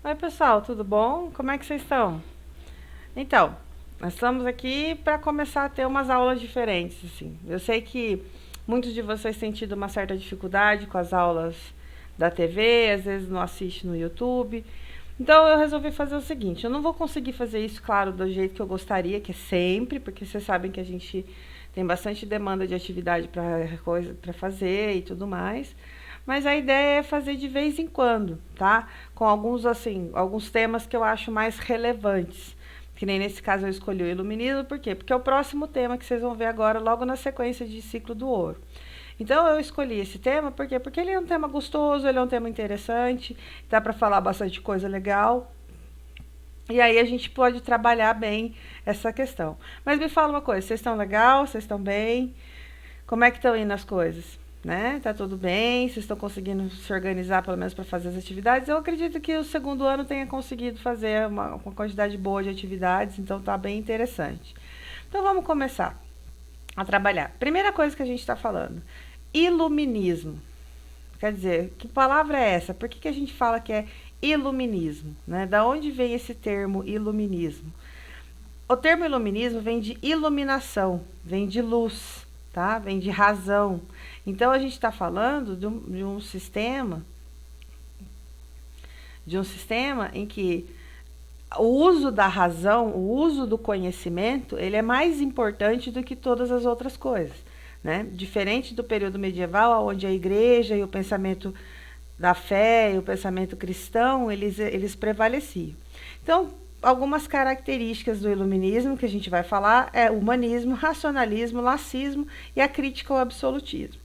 Oi, pessoal, tudo bom? Como é que vocês estão? Então, nós estamos aqui para começar a ter umas aulas diferentes, assim. Eu sei que muitos de vocês têm tido uma certa dificuldade com as aulas da TV, às vezes não assiste no YouTube. Então eu resolvi fazer o seguinte, eu não vou conseguir fazer isso, claro, do jeito que eu gostaria, que é sempre, porque vocês sabem que a gente tem bastante demanda de atividade para fazer e tudo mais. Mas a ideia é fazer de vez em quando, tá? Com alguns assim, alguns temas que eu acho mais relevantes. Que nem nesse caso eu escolhi o iluminismo, por quê? Porque é o próximo tema que vocês vão ver agora, logo na sequência de Ciclo do Ouro. Então eu escolhi esse tema, por quê? Porque ele é um tema gostoso, ele é um tema interessante, dá para falar bastante coisa legal. E aí a gente pode trabalhar bem essa questão. Mas me fala uma coisa, vocês estão legal? Vocês estão bem? Como é que estão indo as coisas? Né? Tá tudo bem? Vocês estão conseguindo se organizar pelo menos para fazer as atividades? Eu acredito que o segundo ano tenha conseguido fazer uma quantidade boa de atividades, então tá bem interessante. Então vamos começar a trabalhar. Primeira coisa que a gente está falando: iluminismo. Quer dizer, que palavra é essa? Por que a gente fala que é iluminismo? Né? Da onde vem esse termo iluminismo? O termo iluminismo vem de iluminação, vem de luz, tá? Vem de razão. Então a gente está falando de um sistema em que o uso da razão, o uso do conhecimento, ele é mais importante do que todas as outras coisas, né? Diferente do período medieval, onde a igreja e o pensamento da fé e o pensamento cristão, eles prevaleciam. Então, algumas características do iluminismo que a gente vai falar é humanismo, racionalismo, lacismo e a crítica ao absolutismo,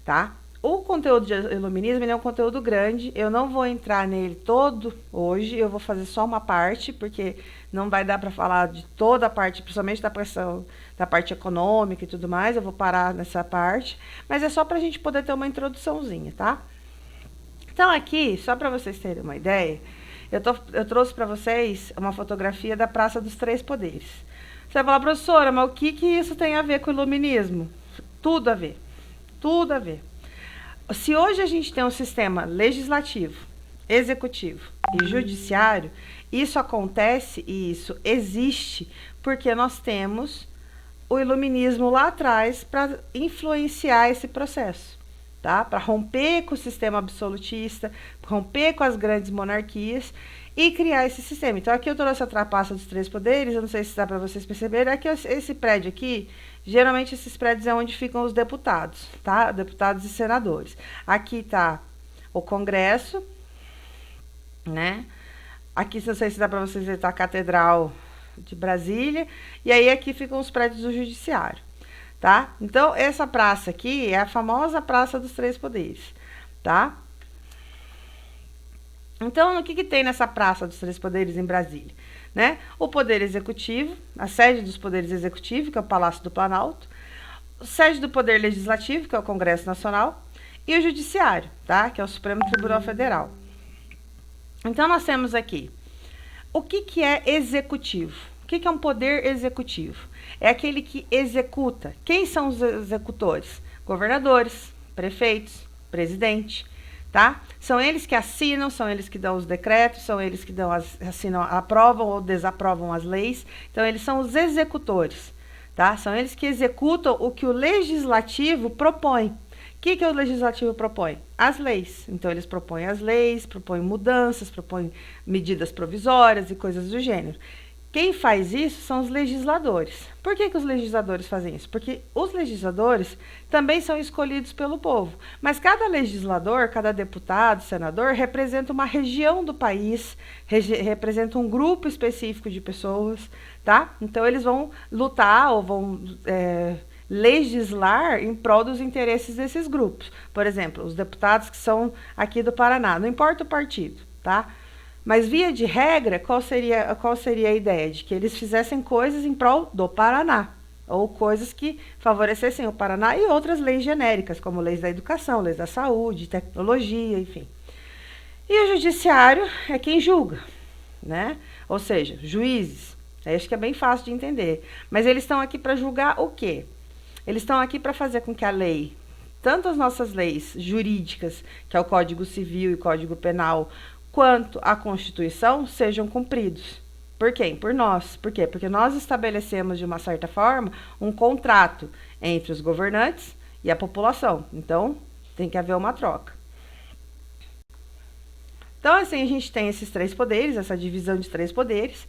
tá? O conteúdo de iluminismo ele é um conteúdo grande, eu não vou entrar nele todo hoje, eu vou fazer só uma parte, porque não vai dar para falar de toda a parte, principalmente da parte econômica e tudo mais, eu vou parar nessa parte, mas é só para a gente poder ter uma introduçãozinha, tá? Então aqui, só para vocês terem uma ideia, eu trouxe para vocês uma fotografia da Praça dos Três Poderes. Você vai falar, professora, mas o que isso tem a ver com o iluminismo? Tudo a ver, tudo a ver. Se hoje a gente tem um sistema legislativo, executivo e judiciário, isso acontece e isso existe porque nós temos o iluminismo lá atrás para influenciar esse processo, tá? Para romper com o sistema absolutista, romper com as grandes monarquias e criar esse sistema. Então aqui eu trouxe a trapaça dos três poderes, eu não sei se dá para vocês perceberem, aqui esse prédio aqui, geralmente esses prédios é onde ficam os deputados, tá? Deputados e senadores. Aqui tá o Congresso, né? Aqui, não sei se dá para vocês ver, tá a Catedral de Brasília, e aí aqui ficam os prédios do Judiciário, tá? Então, essa praça aqui é a famosa Praça dos Três Poderes, tá? Então, o que tem nessa Praça dos Três Poderes em Brasília? Né? O Poder Executivo, a sede dos Poderes Executivos, que é o Palácio do Planalto, a sede do Poder Legislativo, que é o Congresso Nacional, e o Judiciário, tá? Que é o Supremo Tribunal Federal. Então, nós temos aqui o que é executivo. O que é um poder executivo? É aquele que executa. Quem são os executores? Governadores, prefeitos, presidente, tá? São eles que assinam, são eles que dão os decretos, são eles que assinam, aprovam ou desaprovam as leis. Então, eles são os executores, tá? São eles que executam o que o legislativo propõe. O que o legislativo propõe? As leis. Então, eles propõem as leis, propõem mudanças, propõem medidas provisórias e coisas do gênero. Quem faz isso são os legisladores. Por que os legisladores fazem isso? Porque os legisladores também são escolhidos pelo povo. Mas cada legislador, cada deputado, senador, representa uma região do país, representa um grupo específico de pessoas, tá? Então, eles vão lutar ou vão legislar em prol dos interesses desses grupos. Por exemplo, os deputados que são aqui do Paraná, não importa o partido, tá? Mas, via de regra, qual seria a ideia? De que eles fizessem coisas em prol do Paraná, ou coisas que favorecessem o Paraná e outras leis genéricas, como leis da educação, leis da saúde, tecnologia, enfim. E o judiciário é quem julga, né? Ou seja, juízes. Acho que é bem fácil de entender. Mas eles estão aqui para julgar o quê? Eles estão aqui para fazer com que a lei, tanto as nossas leis jurídicas, que é o Código Civil e o Código Penal, quanto à Constituição sejam cumpridos. Por quem? Por nós. Por quê? Porque nós estabelecemos, de uma certa forma, um contrato entre os governantes e a população. Então, tem que haver uma troca. Então, assim, a gente tem esses 3 poderes, essa divisão de 3 poderes.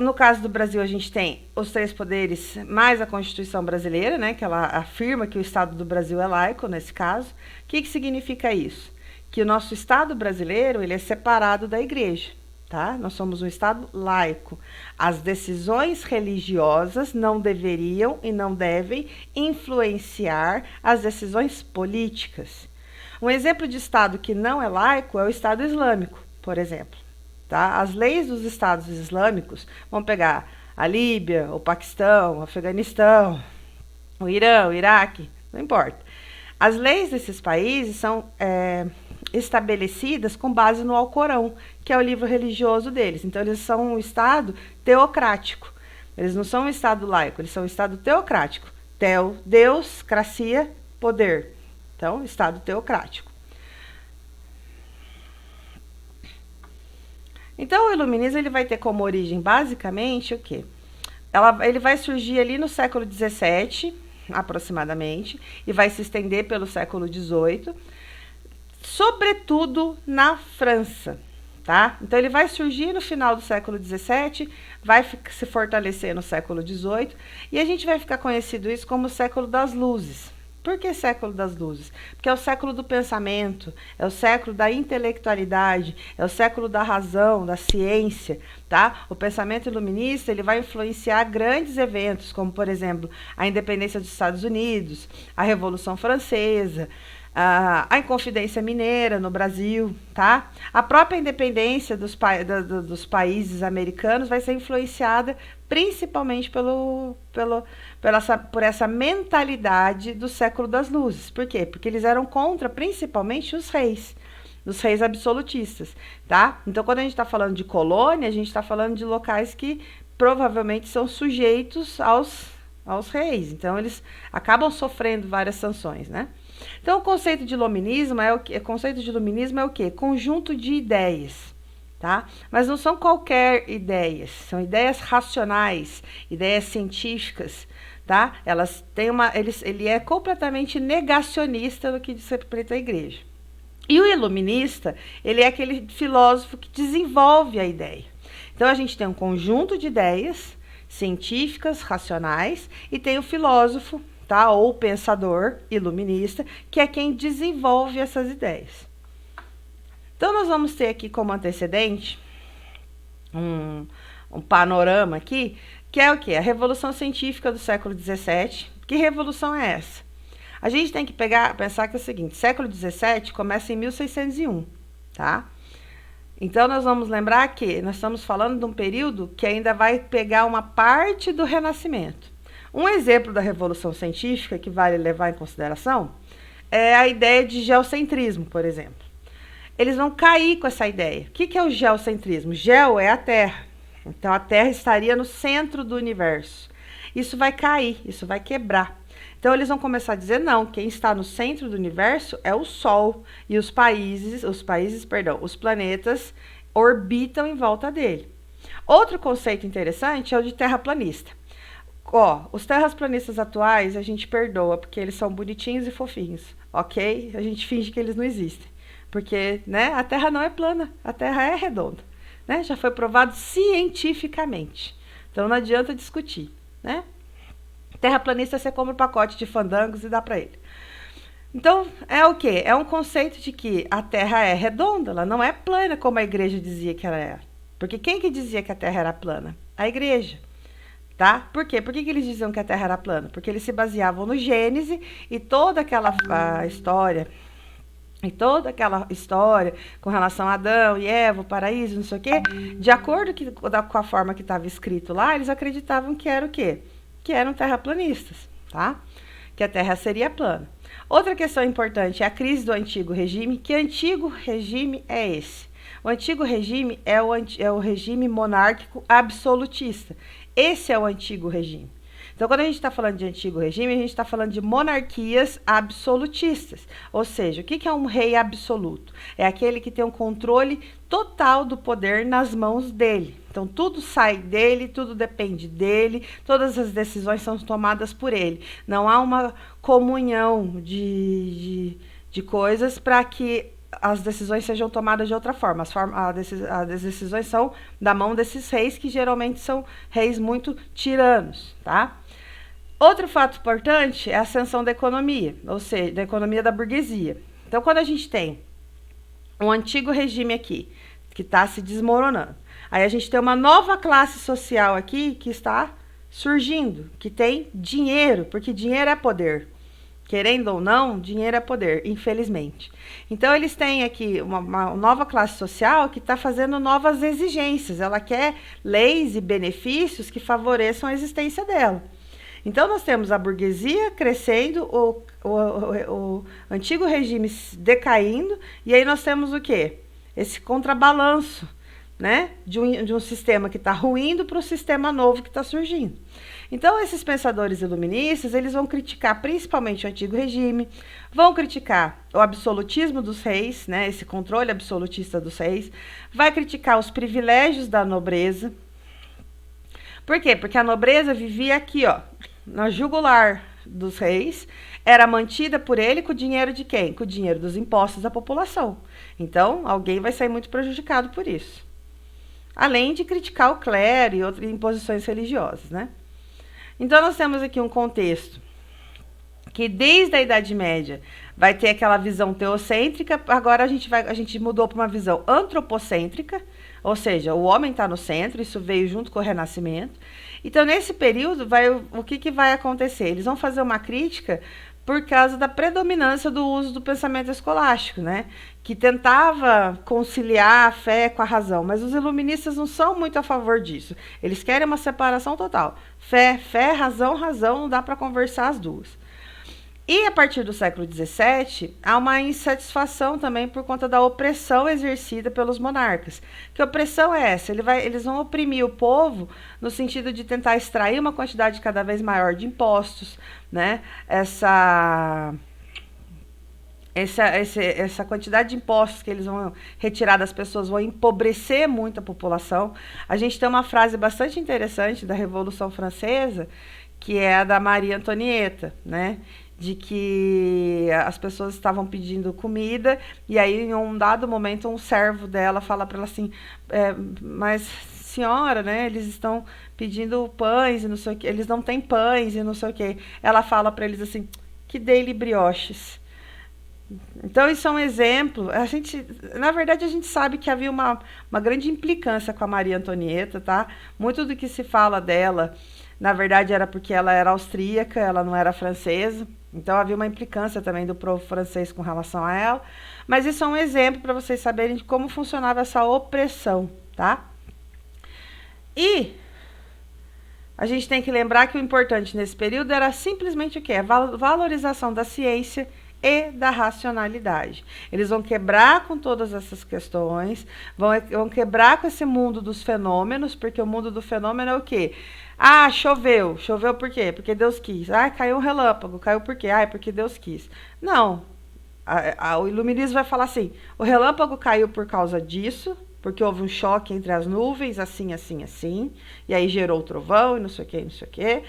No caso do Brasil, a gente tem os 3 poderes mais a Constituição brasileira, né, que ela afirma que o Estado do Brasil é laico, nesse caso. O que significa isso? Que o nosso Estado brasileiro, ele é separado da Igreja, tá? Nós somos um Estado laico. As decisões religiosas não deveriam e não devem influenciar as decisões políticas. Um exemplo de Estado que não é laico é o Estado Islâmico, por exemplo. Tá? As leis dos Estados Islâmicos, vamos pegar a Líbia, o Paquistão, o Afeganistão, o Irã, o Iraque, não importa. As leis desses países são estabelecidas com base no Alcorão, que é o livro religioso deles. Então, eles são um Estado teocrático. Eles não são um Estado laico, eles são um Estado teocrático. Deus, cracia, poder. Então, Estado teocrático. Então, o iluminismo ele vai ter como origem, basicamente, o quê? Ele vai surgir ali no século XVII, aproximadamente, e vai se estender pelo século XVIII, sobretudo na França, tá? Então, ele vai surgir no final do século XVII, vai se fortalecer no século XVIII, e a gente vai ficar conhecido isso como o século das luzes. Por que século das luzes? Porque é o século do pensamento, é o século da intelectualidade, é o século da razão, da ciência, tá? O pensamento iluminista, ele vai influenciar grandes eventos, como, por exemplo, a independência dos Estados Unidos, a Revolução Francesa, a Inconfidência Mineira no Brasil, tá? A própria independência dos países americanos vai ser influenciada principalmente por essa mentalidade do século das luzes. Por quê? Porque eles eram contra principalmente os reis absolutistas, tá? Então, quando a gente está falando de colônia, a gente está falando de locais que provavelmente são sujeitos aos reis. Então, eles acabam sofrendo várias sanções, né? Então, o conceito de iluminismo é o quê? Conjunto de ideias, tá? Mas não são qualquer ideias, são ideias racionais, ideias científicas, tá? Ele é completamente negacionista no que diz respeito à igreja. E o iluminista, ele é aquele filósofo que desenvolve a ideia. Então, a gente tem um conjunto de ideias científicas, racionais, e tem o filósofo, tá? Ou o pensador iluminista, que é quem desenvolve essas ideias. Então, nós vamos ter aqui como antecedente um panorama aqui, que é o quê? A Revolução Científica do século XVII. Que revolução é essa? A gente tem que pensar que é o seguinte, século XVII começa em 1601, tá? Então, nós vamos lembrar que nós estamos falando de um período que ainda vai pegar uma parte do Renascimento. Um exemplo da Revolução Científica que vale levar em consideração é a ideia de geocentrismo, por exemplo. Eles vão cair com essa ideia. O que é o geocentrismo? Geo é a Terra. Então, a Terra estaria no centro do universo. Isso vai cair, isso vai quebrar. Então, eles vão começar a dizer, não, quem está no centro do universo é o Sol. E os planetas orbitam em volta dele. Outro conceito interessante é o de terraplanista. Os terraplanistas atuais a gente perdoa, porque eles são bonitinhos e fofinhos, ok? A gente finge que eles não existem. Porque, né, a Terra não é plana, a Terra é redonda. Né? Já foi provado cientificamente. Então, não adianta discutir, né? Terraplanista, você compra um pacote de fandangos e dá para ele. Então, é o quê? É um conceito de que a Terra é redonda, ela não é plana como a igreja dizia que ela era. Porque quem que dizia que a Terra era plana? A igreja. Tá? Por quê? Por que eles diziam que a Terra era plana? Porque eles se baseavam no Gênesis e toda aquela história com relação a Adão e Eva, o paraíso, não sei o quê, de acordo com a forma que estava escrito lá, eles acreditavam que era o quê? Que eram terraplanistas, tá? Que a Terra seria plana. Outra questão importante é a crise do antigo regime. Que antigo regime é esse? O antigo regime é o regime monárquico absolutista. Esse é o antigo regime. Então, quando a gente está falando de antigo regime, a gente está falando de monarquias absolutistas. Ou seja, o que é um rei absoluto? É aquele que tem um controle total do poder nas mãos dele. Então, tudo sai dele, tudo depende dele, todas as decisões são tomadas por ele. Não há uma comunhão de coisas para que as decisões sejam tomadas de outra forma. As decisões são da mão desses reis, que geralmente são reis muito tiranos, tá? Outro fato importante é a ascensão da economia, ou seja, da economia da burguesia. Então, quando a gente tem um antigo regime aqui, que está se desmoronando, aí a gente tem uma nova classe social aqui que está surgindo, que tem dinheiro, porque dinheiro é poder. Querendo ou não, dinheiro é poder, infelizmente. Então, eles têm aqui uma nova classe social que está fazendo novas exigências. Ela quer leis e benefícios que favoreçam a existência dela. Então, nós temos a burguesia crescendo, o antigo regime decaindo, e aí nós temos o quê? Esse contrabalanço, né? De um sistema que está ruindo para o sistema novo que está surgindo. Então, esses pensadores iluministas, eles vão criticar principalmente o antigo regime, vão criticar o absolutismo dos reis, né, esse controle absolutista dos reis, vai criticar os privilégios da nobreza. Por quê? Porque a nobreza vivia aqui, ó, na jugular dos reis, era mantida por ele com o dinheiro de quem? Com o dinheiro dos impostos da população. Então, alguém vai sair muito prejudicado por isso. Além de criticar o clero e outras imposições religiosas, né? Então, nós temos aqui um contexto que desde a Idade Média vai ter aquela visão teocêntrica, agora a gente mudou para uma visão antropocêntrica, ou seja, o homem está no centro, isso veio junto com o Renascimento. Então, nesse período, o que vai acontecer? Eles vão fazer uma crítica por causa da predominância do uso do pensamento escolástico, né? Que tentava conciliar a fé com a razão, mas os iluministas não são muito a favor disso. Eles querem uma separação total. Fé, razão, não dá para conversar as duas. E a partir do século XVII, há uma insatisfação também por conta da opressão exercida pelos monarcas. Que opressão é essa? Eles vão oprimir o povo no sentido de tentar extrair uma quantidade cada vez maior de impostos, né? Essa quantidade de impostos que eles vão retirar das pessoas vão empobrecer muito a população. A gente tem uma frase bastante interessante da Revolução Francesa, que é a da Maria Antonieta, né? De que as pessoas estavam pedindo comida, e aí em um dado momento um servo dela fala para ela assim, mas senhora, né, eles estão pedindo pães e não sei o que, eles não têm pães e não sei o que. Ela fala para eles assim, que dei-lhe brioches. Então, isso é um exemplo. Na verdade, a gente sabe que havia uma grande implicância com a Maria Antonieta, tá? Muito do que se fala dela, na verdade, era porque ela era austríaca, ela não era francesa. Então, havia uma implicância também do povo francês com relação a ela. Mas isso é um exemplo para vocês saberem de como funcionava essa opressão, tá? E a gente tem que lembrar que o importante nesse período era simplesmente o quê? A valorização da ciência e da racionalidade. Eles vão quebrar com todas essas questões, vão quebrar com esse mundo dos fenômenos, porque o mundo do fenômeno é o quê? Ah, choveu. Choveu por quê? Porque Deus quis. Ah, caiu um relâmpago. Caiu por quê? Ah, é porque Deus quis. Não. O iluminismo vai falar assim, o relâmpago caiu por causa disso, porque houve um choque entre as nuvens, assim, assim, assim, e aí gerou o trovão e não sei o que, não sei o que.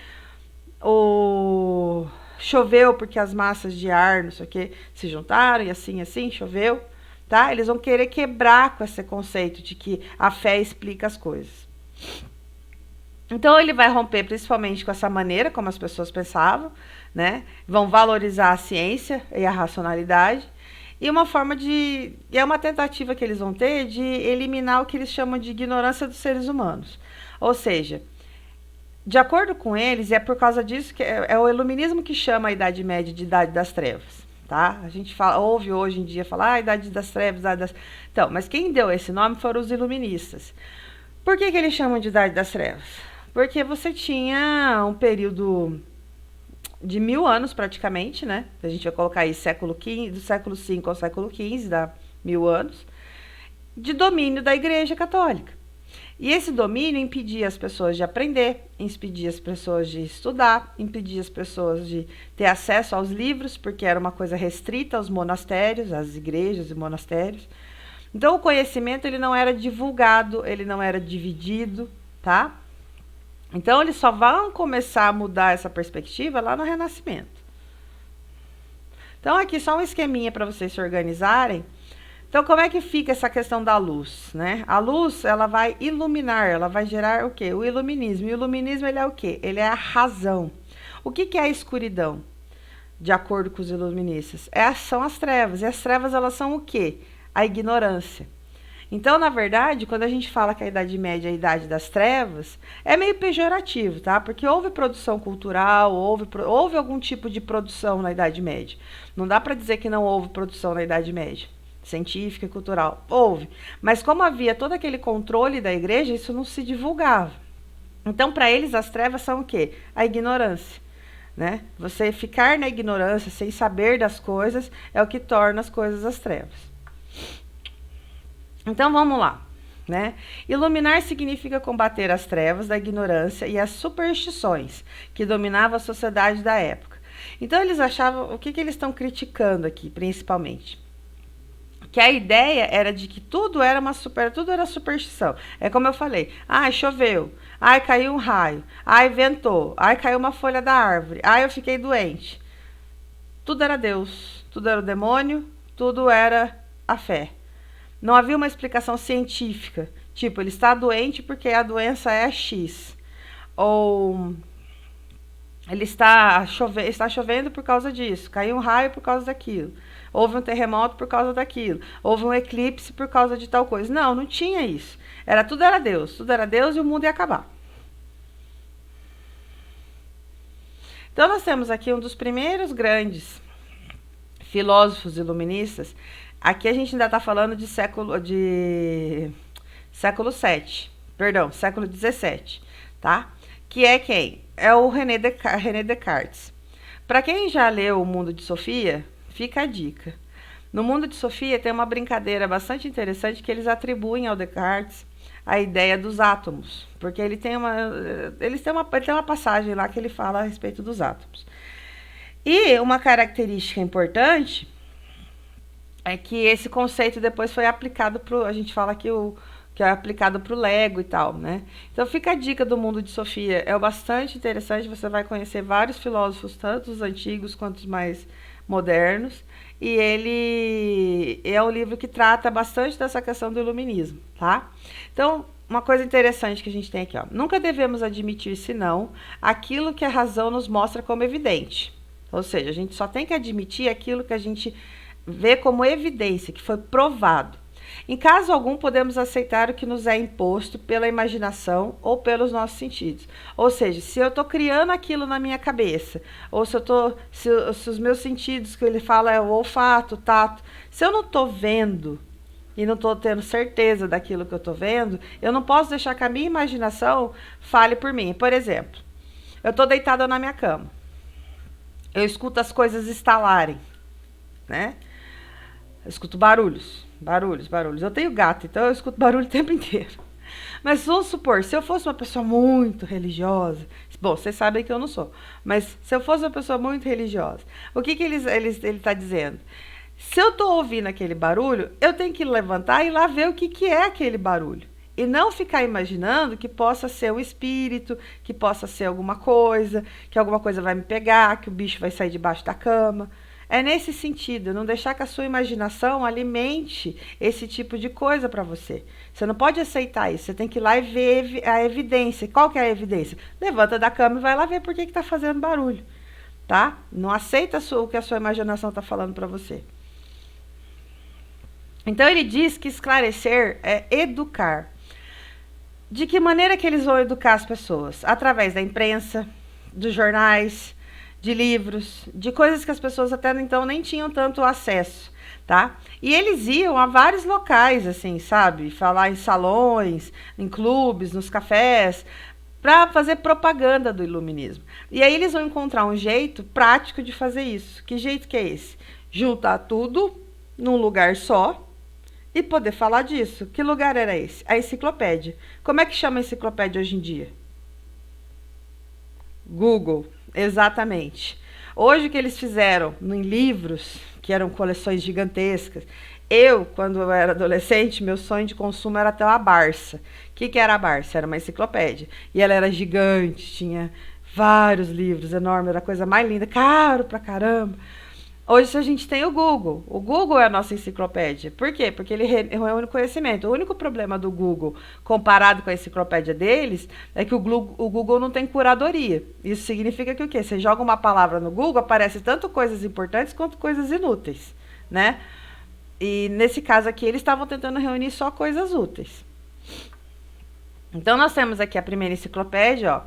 Choveu porque as massas de ar, não sei o que, se juntaram e assim, assim, choveu, tá? Eles vão querer quebrar com esse conceito de que a fé explica as coisas. Então, ele vai romper principalmente com essa maneira como as pessoas pensavam, né? Vão valorizar a ciência e a racionalidade. E é uma tentativa que eles vão ter de eliminar o que eles chamam de ignorância dos seres humanos. Ou seja, de acordo com eles, é por causa disso que é o iluminismo que chama a Idade Média de Idade das Trevas, tá? A gente ouve hoje em dia falar, Idade das Trevas, Idade das... Então, mas quem deu esse nome foram os iluministas. Por que eles chamam de Idade das Trevas? Porque você tinha um período de 1000 anos praticamente, né? A gente vai colocar aí do século V ao século XV, dá 1000 anos, de domínio da Igreja Católica. E esse domínio impedia as pessoas de aprender, impedia as pessoas de estudar, impedia as pessoas de ter acesso aos livros, porque era uma coisa restrita aos monastérios, às igrejas e monastérios. Então o conhecimento ele não era divulgado, ele não era dividido, tá? Então eles só vão começar a mudar essa perspectiva lá no Renascimento. Então aqui só um esqueminha para vocês se organizarem. Então, como é que fica essa questão da luz, né? A luz, ela vai iluminar, ela vai gerar o quê? O iluminismo. E o iluminismo, ele é o quê? Ele é a razão. O que é a escuridão, de acordo com os iluministas? São as trevas. E as trevas, elas são o quê? A ignorância. Então, na verdade, quando a gente fala que a Idade Média é a Idade das Trevas, é meio pejorativo, tá? Porque houve produção cultural, houve algum tipo de produção na Idade Média. Não dá para dizer que não houve produção na Idade Média. Científica e cultural, houve. Mas como havia todo aquele controle da igreja, isso não se divulgava. Então, para eles, as trevas são o quê? A ignorância, né? Você ficar na ignorância, sem saber das coisas, é o que torna as coisas as trevas. Então, vamos lá, né? Iluminar significa combater as trevas da ignorância e as superstições que dominavam a sociedade da época. Então, eles achavam, o que eles estão criticando aqui, principalmente? Que a ideia era de que tudo era superstição. É como eu falei, choveu, caiu um raio, ventou, caiu uma folha da árvore, eu fiquei doente. Tudo era Deus, tudo era o demônio, tudo era a fé. Não havia uma explicação científica, tipo, ele está doente porque a doença é X. Ou ele está chovendo por causa disso, caiu um raio por causa daquilo. Houve um terremoto por causa daquilo. Houve um eclipse por causa de tal coisa. Não tinha isso. Tudo era Deus e o mundo ia acabar. Então nós temos aqui um dos primeiros grandes filósofos iluministas. Aqui a gente ainda está falando de século XVII, tá? Que é quem? É o René Descartes. Para quem já leu O Mundo de Sofia, fica a dica. No Mundo de Sofia tem uma brincadeira bastante interessante que eles atribuem ao Descartes a ideia dos átomos, porque ele tem uma passagem lá que ele fala a respeito dos átomos. E uma característica importante é que esse conceito depois foi aplicado a gente fala que é aplicado para o Lego e tal, né? Então fica a dica do Mundo de Sofia, é bastante interessante, você vai conhecer vários filósofos, tanto os antigos quanto os mais modernos, e ele é um livro que trata bastante dessa questão do iluminismo, tá? Então, uma coisa interessante que a gente tem aqui, ó. Nunca devemos admitir, senão, aquilo que a razão nos mostra como evidente. Ou seja, a gente só tem que admitir aquilo que a gente vê como evidência, que foi provado. Em caso algum, podemos aceitar o que nos é imposto pela imaginação ou pelos nossos sentidos. Ou seja, se eu estou criando aquilo na minha cabeça, ou se os meus sentidos, que ele fala é o olfato, o tato, se eu não estou vendo e não estou tendo certeza daquilo que eu estou vendo, eu não posso deixar que a minha imaginação fale por mim. Por exemplo, eu estou deitada na minha cama, eu escuto as coisas estalarem, né? Eu escuto barulhos. Eu tenho gato, então eu escuto barulho o tempo inteiro. Mas vamos supor, se eu fosse uma pessoa muito religiosa, bom, vocês sabem que eu não sou, mas se eu fosse uma pessoa muito religiosa, o que ele está dizendo? Se eu estou ouvindo aquele barulho, eu tenho que levantar e ir lá ver o que é aquele barulho. E não ficar imaginando que possa ser um espírito, que possa ser alguma coisa, que alguma coisa vai me pegar, que o bicho vai sair debaixo da cama. É nesse sentido, não deixar que a sua imaginação alimente esse tipo de coisa para você. Você não pode aceitar isso, você tem que ir lá e ver a evidência. Qual que é a evidência? Levanta da cama e vai lá ver por que está fazendo barulho, tá? Não aceita o que a sua imaginação está falando para você. Então ele diz que esclarecer é educar. De que maneira que eles vão educar as pessoas? Através da imprensa, dos jornais, de livros, de coisas que as pessoas até então nem tinham tanto acesso, tá? E eles iam a vários locais, assim, sabe? Falar em salões, em clubes, nos cafés, para fazer propaganda do iluminismo. E aí eles vão encontrar um jeito prático de fazer isso. Que jeito que é esse? Juntar tudo num lugar só e poder falar disso. Que lugar era esse? A enciclopédia. Como é que chama a enciclopédia hoje em dia? Google, exatamente. Hoje o que eles fizeram em livros, que eram coleções gigantescas. Quando eu era adolescente, meu sonho de consumo era ter uma Barça. O que era a Barça? Era uma enciclopédia. E ela era gigante, tinha vários livros, enorme, era a coisa mais linda, caro pra caramba. Hoje a gente tem o Google. O Google é a nossa enciclopédia. Por quê? Porque ele reúne conhecimento. O único problema do Google, comparado com a enciclopédia deles, é que o Google não tem curadoria. Isso significa que o quê? Você joga uma palavra no Google, aparece tanto coisas importantes quanto coisas inúteis, né? E nesse caso aqui, eles estavam tentando reunir só coisas úteis. Então, nós temos aqui a primeira enciclopédia, ó.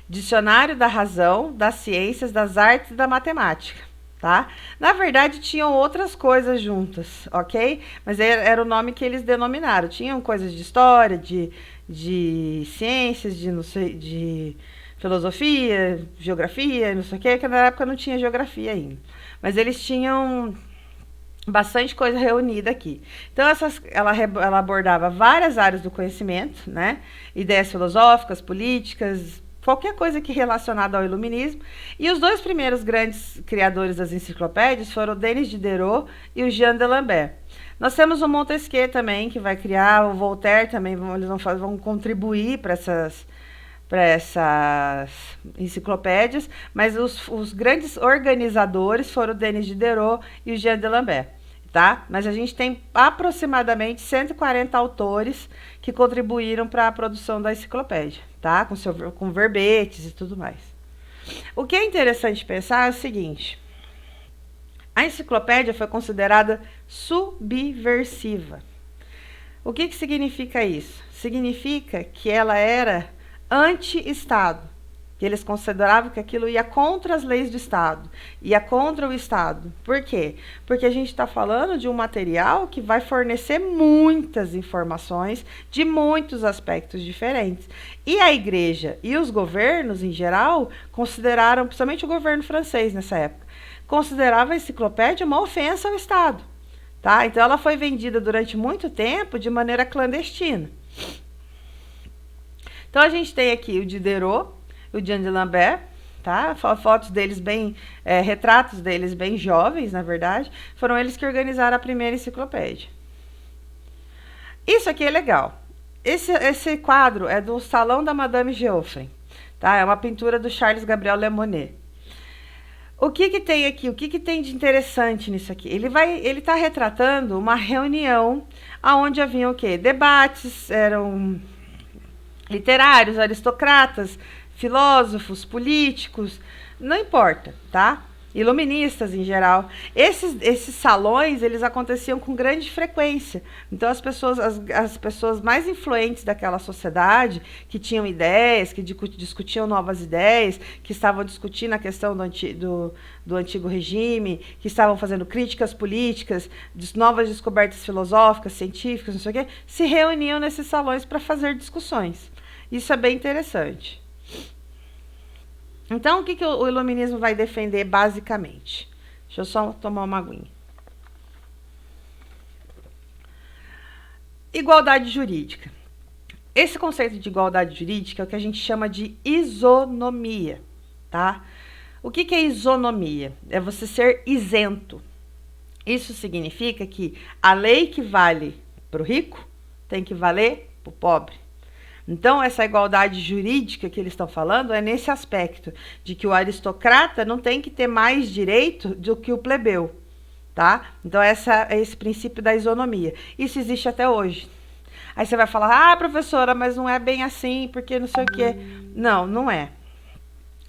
Dicionário da Razão, das Ciências, das Artes e da Matemática. Tá? Na verdade, tinham outras coisas juntas, ok? Mas era o nome que eles denominaram. Tinham coisas de história, de ciências, de, não sei, de filosofia, geografia, não sei o que na época não tinha geografia ainda. Mas eles tinham bastante coisa reunida aqui. Então, ela abordava várias áreas do conhecimento, né? Ideias filosóficas, políticas, qualquer coisa que relacionada ao iluminismo. E os dois primeiros grandes criadores das enciclopédias foram o Denis Diderot e o Jean d'Alembert. Nós temos o Montesquieu também, que vai criar, o Voltaire também, eles vão contribuir para essas enciclopédias, mas os grandes organizadores foram o Denis Diderot e o Jean d'Alembert. Tá? Mas a gente tem aproximadamente 140 autores que contribuíram para a produção da enciclopédia, tá? Com verbetes e tudo mais. O que é interessante pensar é o seguinte: a enciclopédia foi considerada subversiva. O que significa isso? Significa que ela era anti-Estado. Que eles consideravam que aquilo ia contra as leis do Estado, ia contra o Estado. Por quê? Porque a gente está falando de um material que vai fornecer muitas informações de muitos aspectos diferentes. E a igreja e os governos, em geral, consideraram, principalmente o governo francês nessa época, considerava a enciclopédia uma ofensa ao Estado. Tá? Então, ela foi vendida durante muito tempo de maneira clandestina. Então, a gente tem aqui o Diderot, o Jean d'Alembert, tá? Fotos deles retratos deles bem jovens, na verdade. Foram eles que organizaram a primeira enciclopédia. Isso aqui é legal. Esse quadro é do Salão da Madame Geoffroy, tá? É uma pintura do Charles Gabriel Le Monet. O que tem aqui? O que tem de interessante nisso aqui? Ele está retratando uma reunião onde haviam o quê? Debates, eram literários, aristocratas, filósofos, políticos, não importa, tá? Iluministas em geral. Esses salões, eles aconteciam com grande frequência. Então, as pessoas mais influentes daquela sociedade, que tinham ideias, que discutiam novas ideias, que estavam discutindo a questão do antigo regime, que estavam fazendo críticas políticas, novas descobertas filosóficas, científicas, não sei o quê, se reuniam nesses salões para fazer discussões. Isso é bem interessante. Então, o que o iluminismo vai defender basicamente? Deixa eu só tomar uma aguinha. Igualdade jurídica. Esse conceito de igualdade jurídica é o que a gente chama de isonomia, tá? O que é isonomia? É você ser isento. Isso significa que a lei que vale para o rico tem que valer para o pobre. Então, essa igualdade jurídica que eles estão falando é nesse aspecto, de que o aristocrata não tem que ter mais direito do que o plebeu, tá? Então, é esse princípio da isonomia. Isso existe até hoje. Aí você vai falar, professora, mas não é bem assim, porque não sei o quê. Não, não é.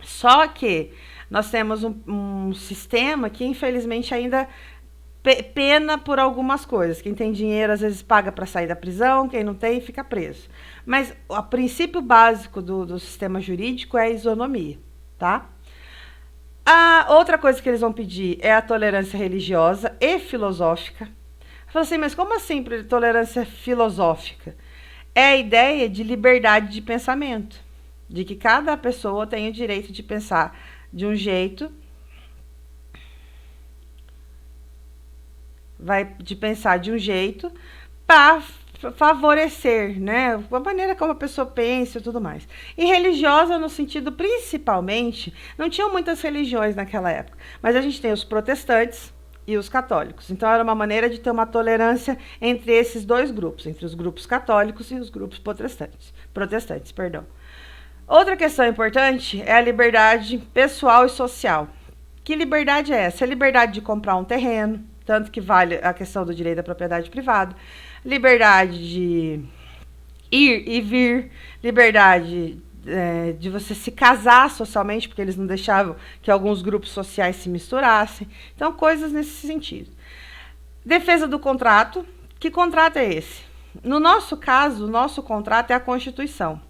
Só que nós temos um sistema que, infelizmente, ainda pena por algumas coisas. Quem tem dinheiro, às vezes, paga para sair da prisão, quem não tem, fica preso. Mas o princípio básico do sistema jurídico é a isonomia, tá? A outra coisa que eles vão pedir é a tolerância religiosa e filosófica. Fala assim, mas como assim tolerância filosófica? É a ideia de liberdade de pensamento, de que cada pessoa tem o direito de pensar de um jeito, para favorecer, né, a maneira como a pessoa pensa e tudo mais. E religiosa no sentido principalmente, não tinham muitas religiões naquela época, mas a gente tem os protestantes e os católicos. Então era uma maneira de ter uma tolerância entre esses dois grupos, entre os grupos católicos e os grupos protestantes, perdão. Outra questão importante é a liberdade pessoal e social. Que liberdade é essa? É a liberdade de comprar um terreno, tanto que vale a questão do direito à propriedade privada, liberdade de ir e vir, liberdade de você se casar socialmente, porque eles não deixavam que alguns grupos sociais se misturassem. Então, coisas nesse sentido. Defesa do contrato. Que contrato é esse? No nosso caso, o nosso contrato é a Constituição,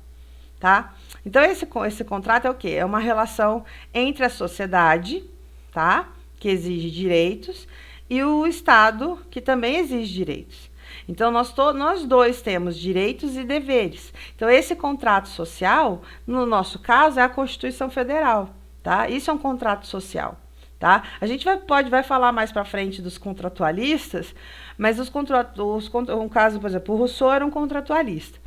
tá? Então, esse contrato é o quê? É uma relação entre a sociedade, tá? Que exige direitos, e o Estado, que também exige direitos. Então, nós dois temos direitos e deveres. Então, esse contrato social, no nosso caso, é a Constituição Federal, tá? Isso é um contrato social, tá? A gente vai falar mais para frente dos contratualistas, mas um caso, por exemplo, o Rousseau era um contratualista.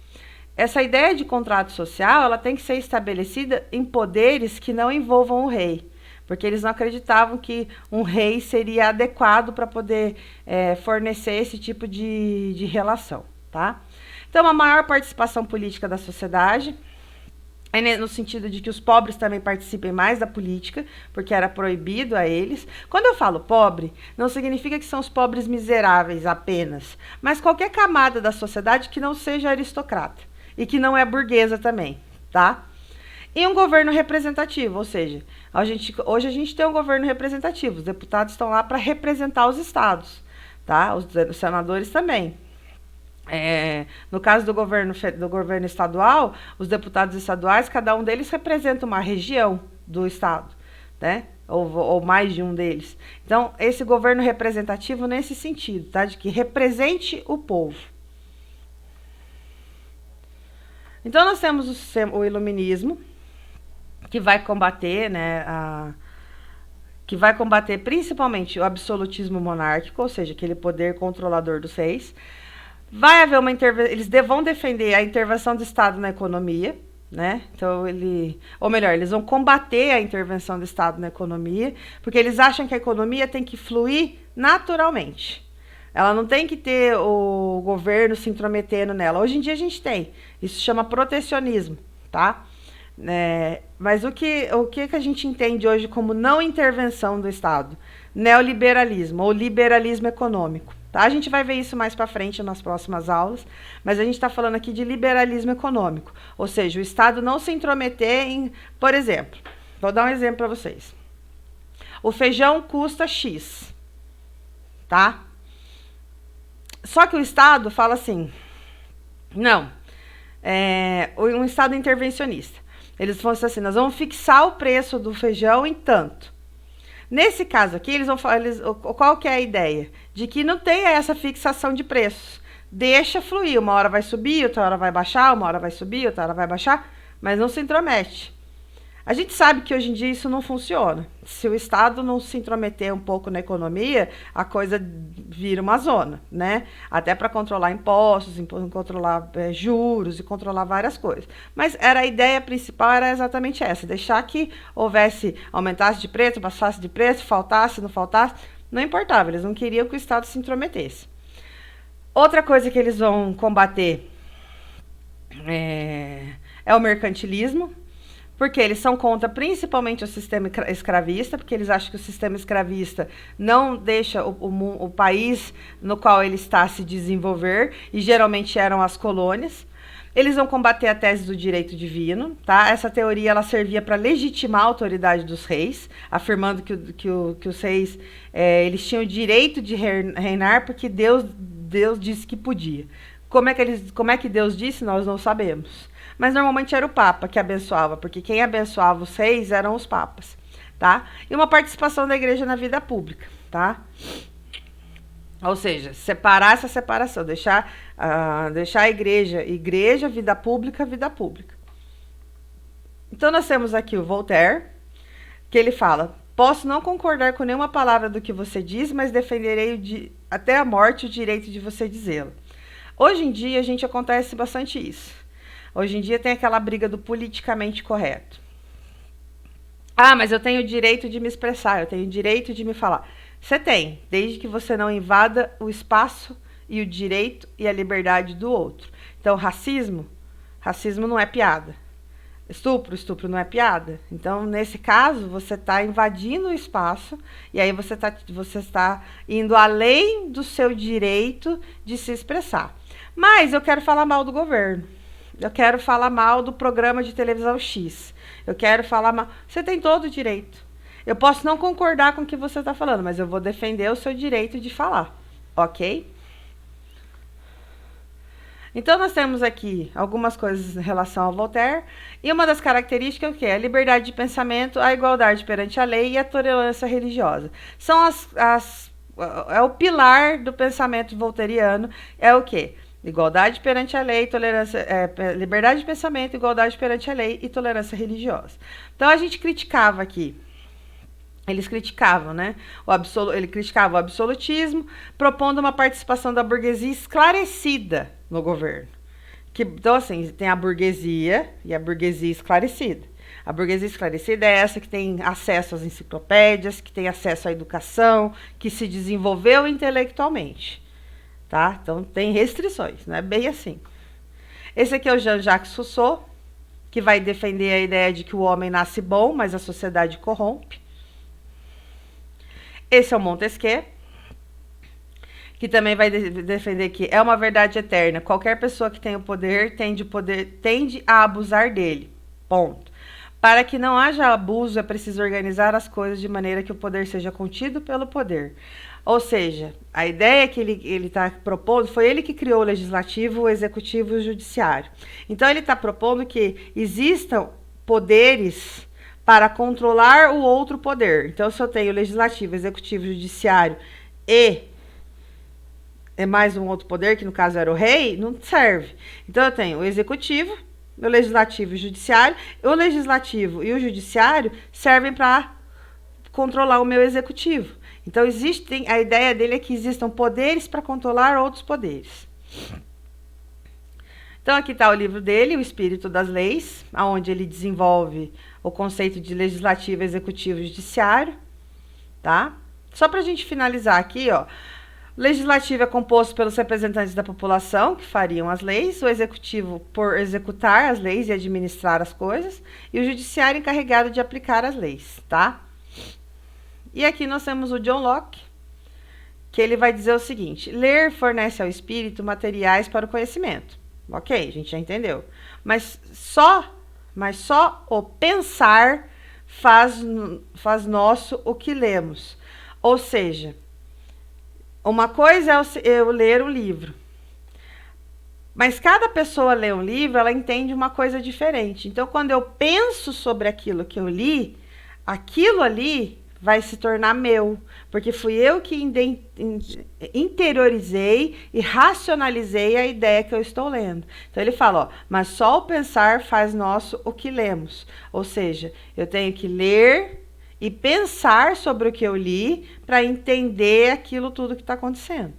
Essa ideia de contrato social, ela tem que ser estabelecida em poderes que não envolvam o rei, porque eles não acreditavam que um rei seria adequado para poder fornecer esse tipo de relação, tá? Então, uma maior participação política da sociedade, no sentido de que os pobres também participem mais da política, porque era proibido a eles. Quando eu falo pobre, não significa que são os pobres miseráveis apenas, mas qualquer camada da sociedade que não seja aristocrata e que não é burguesa também, tá? E um governo representativo, ou seja, hoje a gente tem um governo representativo, os deputados estão lá para representar os estados, tá? Os senadores também. No caso do governo estadual, os deputados estaduais, cada um deles representa uma região do estado, né? Ou mais de um deles. Então, esse governo representativo nesse sentido, tá? De que represente o povo. Então, nós temos o iluminismo, que vai combater, né, que vai combater principalmente o absolutismo monárquico, ou seja, aquele poder controlador dos reis. Vai haver eles vão defender a intervenção do Estado na economia, né? Então, eles vão combater a intervenção do Estado na economia, porque eles acham que a economia tem que fluir naturalmente. Ela não tem que ter o governo se intrometendo nela. Hoje em dia a gente tem. Isso chama protecionismo, tá? Mas o que a gente entende hoje como não intervenção do Estado? Neoliberalismo ou liberalismo econômico. Tá? A gente vai ver isso mais para frente nas próximas aulas, mas a gente está falando aqui de liberalismo econômico, ou seja, o Estado não se intrometer em, por exemplo, vou dar um exemplo para vocês. O feijão custa X, tá? Só que o Estado fala assim, não, um Estado intervencionista. Eles vão dizer assim, nós vamos fixar o preço do feijão em tanto. Nesse caso aqui, eles vão falar, qual que é a ideia? De que não tem essa fixação de preços. Deixa fluir, uma hora vai subir, outra hora vai baixar, uma hora vai subir, outra hora vai baixar, mas não se intromete. A gente sabe que hoje em dia isso não funciona. Se o Estado não se intrometer um pouco na economia, a coisa vira uma zona, né? Até para controlar impostos, controlar juros e controlar várias coisas. Mas a ideia principal era exatamente essa, deixar que aumentasse de preço, baixasse de preço, faltasse, não faltasse, não importava, eles não queriam que o Estado se intrometesse. Outra coisa que eles vão combater é o mercantilismo, porque eles são contra principalmente o sistema escravista, porque eles acham que o sistema escravista não deixa o país no qual ele está se desenvolver, e geralmente eram as colônias. Eles vão combater a tese do direito divino, tá? Essa teoria ela servia para legitimar a autoridade dos reis, afirmando que os reis eles tinham o direito de reinar porque Deus disse que podia. Como é que Deus disse? Nós não sabemos. Mas normalmente era o Papa que abençoava, porque quem abençoava os reis eram os papas, tá? E uma participação da igreja na vida pública, tá? Ou seja, separar essa separação, deixar a igreja, vida pública, vida pública. Então, nós temos aqui o Voltaire, que ele fala, posso não concordar com nenhuma palavra do que você diz, mas defenderei até a morte o direito de você dizê-lo. Hoje em dia, a gente acontece bastante isso. Hoje em dia tem aquela briga do politicamente correto. Ah, mas eu tenho o direito de me expressar, eu tenho o direito de me falar. Você tem, desde que você não invada o espaço e o direito e a liberdade do outro. Então, racismo não é piada. Estupro não é piada. Então, nesse caso, você está invadindo o espaço e aí você está indo além do seu direito de se expressar. Mas eu quero falar mal do governo. Eu quero falar mal do programa de televisão X. Eu quero falar mal. Você tem todo o direito. Eu posso não concordar com o que você está falando, mas eu vou defender o seu direito de falar. Ok? Então, nós temos aqui algumas coisas em relação ao Voltaire. E uma das características é o quê? A liberdade de pensamento, a igualdade perante a lei e a tolerância religiosa. São é o pilar do pensamento voltairiano. É o quê? Igualdade perante a lei, liberdade de pensamento, igualdade perante a lei e tolerância religiosa. Então, a gente criticava aqui. Eles criticavam, né? Ele criticava o absolutismo, propondo uma participação da burguesia esclarecida no governo. Então, assim, tem a burguesia e a burguesia esclarecida. A burguesia esclarecida é essa que tem acesso às enciclopédias, que tem acesso à educação, que se desenvolveu intelectualmente. Tá? Então, tem restrições, não é bem assim. Esse aqui é o Jean-Jacques Rousseau, que vai defender a ideia de que o homem nasce bom, mas a sociedade corrompe. Esse é o Montesquieu, que também vai defender que é uma verdade eterna. Qualquer pessoa que tem o poder tende a abusar dele. Ponto. Para que não haja abuso, é preciso organizar as coisas de maneira que o poder seja contido pelo poder. Ou seja, a ideia que ele está propondo, foi ele que criou o legislativo, o executivo e o judiciário. Então, ele está propondo que existam poderes para controlar o outro poder. Então, se eu tenho legislativo, executivo, judiciário e mais um outro poder, que no caso era o rei, não serve. Então, eu tenho o executivo, o legislativo e o judiciário. O legislativo e o judiciário servem para controlar o meu executivo. Então, a ideia dele é que existam poderes para controlar outros poderes. Então, aqui está o livro dele, O Espírito das Leis, onde ele desenvolve o conceito de legislativo, executivo e judiciário, tá? Só para a gente finalizar aqui, ó. O legislativo é composto pelos representantes da população, que fariam as leis, o executivo por executar as leis e administrar as coisas, e o judiciário encarregado de aplicar as leis, tá? E aqui nós temos o John Locke, que ele vai dizer o seguinte: ler fornece ao espírito materiais para o conhecimento. Ok, a gente já entendeu. Mas só o pensar faz nosso o que lemos. Ou seja, uma coisa é eu ler um livro. Mas cada pessoa lê um livro, ela entende uma coisa diferente. Então, quando eu penso sobre aquilo que eu li, aquilo ali vai se tornar meu, porque fui eu que interiorizei e racionalizei a ideia que eu estou lendo. Então ele fala, ó, mas só o pensar faz nosso o que lemos. Ou seja, eu tenho que ler e pensar sobre o que eu li para entender aquilo tudo que está acontecendo.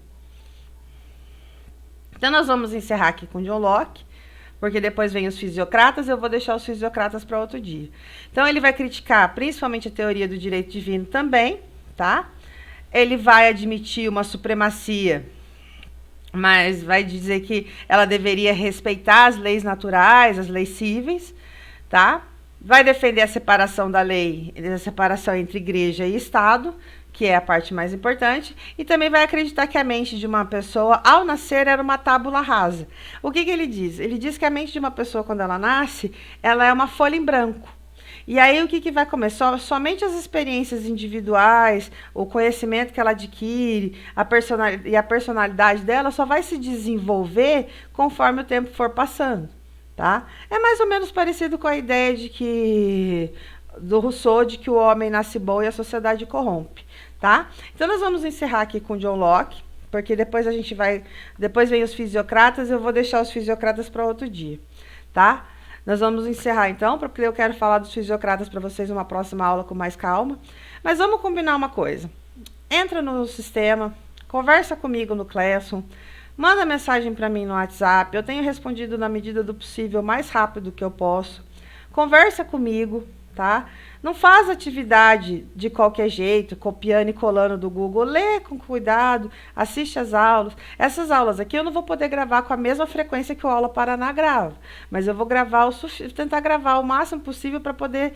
Então nós vamos encerrar aqui com John Locke, porque depois vem os fisiocratas, eu vou deixar os fisiocratas para outro dia. Então, ele vai criticar principalmente a teoria do direito divino também, tá? Ele vai admitir uma supremacia, mas vai dizer que ela deveria respeitar as leis naturais, as leis cíveis, tá? Vai defender a separação da lei, a separação entre igreja e Estado, que é a parte mais importante, e também vai acreditar que a mente de uma pessoa, ao nascer, era uma tábula rasa. O que ele diz? Ele diz que a mente de uma pessoa, quando ela nasce, ela é uma folha em branco. E aí, o que vai começar? Somente as experiências individuais, o conhecimento que ela adquire, a personalidade dela só vai se desenvolver conforme o tempo for passando, tá? É mais ou menos parecido com a ideia do Rousseau, de que o homem nasce bom e a sociedade corrompe, tá? Então, nós vamos encerrar aqui com John Locke, porque depois depois vem os fisiocratas, eu vou deixar os fisiocratas para outro dia, tá? Nós vamos encerrar então, porque eu quero falar dos fisiocratas para vocês numa próxima aula com mais calma. Mas vamos combinar uma coisa. Entra no sistema, conversa comigo no Classroom, Manda mensagem para mim no WhatsApp, eu tenho respondido na medida do possível, mais rápido que eu posso. Conversa comigo, tá? Não faz atividade de qualquer jeito, copiando e colando do Google. Lê com cuidado, assiste as aulas. Essas aulas aqui eu não vou poder gravar com a mesma frequência que o Aula Paraná grava, mas eu vou gravar tentar gravar o máximo possível para poder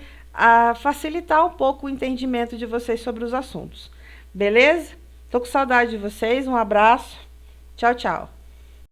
facilitar um pouco o entendimento de vocês sobre os assuntos. Beleza? Tô com saudade de vocês, um abraço. Tchau, tchau.